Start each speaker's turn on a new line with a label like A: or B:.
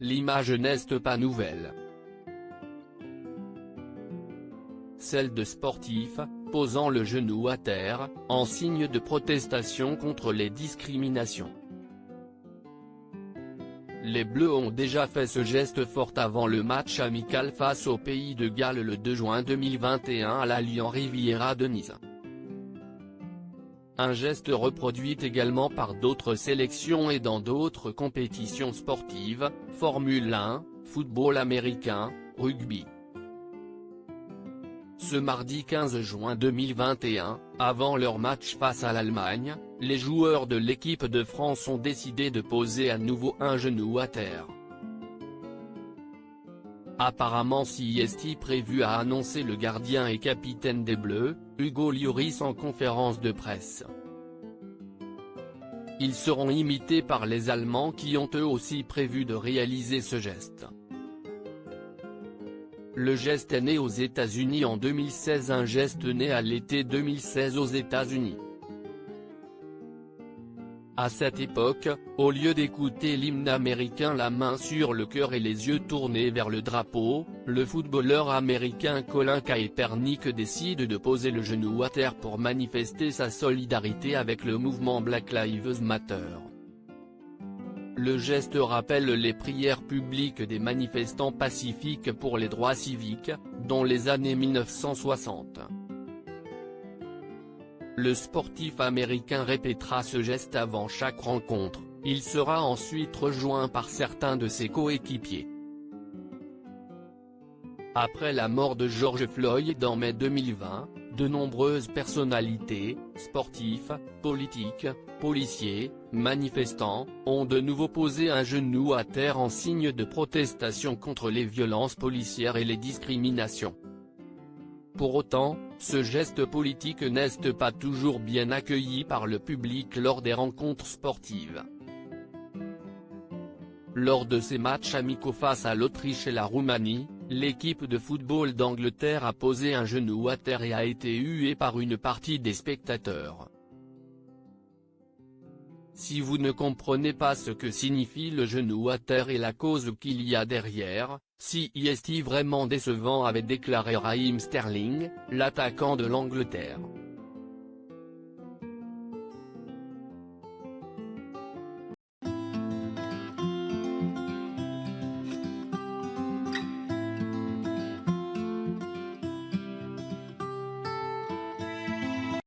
A: L'image n'est pas nouvelle. Celle de sportifs, posant le genou à terre, en signe de protestation contre les discriminations. Les Bleus ont déjà fait ce geste fort avant le match amical face au Pays de Galles le 2 juin 2021 à l'Allianz Riviera de Nice. Un geste reproduit également par d'autres sélections et dans d'autres compétitions sportives, Formule 1, football américain, rugby. Ce mardi 15 juin 2021, avant leur match face à l'Allemagne, les joueurs de l'équipe de France ont décidé de poser à nouveau un genou à terre. Apparemment est prévu, a annoncé le gardien et capitaine des Bleus, Hugo Lloris en conférence de presse. Ils seront imités par les Allemands qui ont eux aussi prévu de réaliser ce geste. Le geste est né aux États-Unis en 2016, un geste né à l'été 2016 aux États-Unis. À cette époque, au lieu d'écouter l'hymne américain la main sur le cœur et les yeux tournés vers le drapeau, le footballeur américain Colin Kaepernick décide de poser le genou à terre pour manifester sa solidarité avec le mouvement Black Lives Matter. Le geste rappelle les prières publiques des manifestants pacifiques pour les droits civiques, dans les années 1960. Le sportif américain répétera ce geste avant chaque rencontre, il sera ensuite rejoint par certains de ses coéquipiers. Après la mort de George Floyd en mai 2020, de nombreuses personnalités, sportifs, politiques, policiers, manifestants, ont de nouveau posé un genou à terre en signe de protestation contre les violences policières et les discriminations. Pour autant, ce geste politique n'est pas toujours bien accueilli par le public lors des rencontres sportives. Lors de ces matchs amicaux face à l'Autriche et la Roumanie, l'équipe de football d'Angleterre a posé un genou à terre et a été huée par une partie des spectateurs. Si vous ne comprenez pas ce que signifie le genou à terre et la cause qu'il y a derrière, si est vraiment décevant, avait déclaré Raheem Sterling, l'attaquant de l'Angleterre.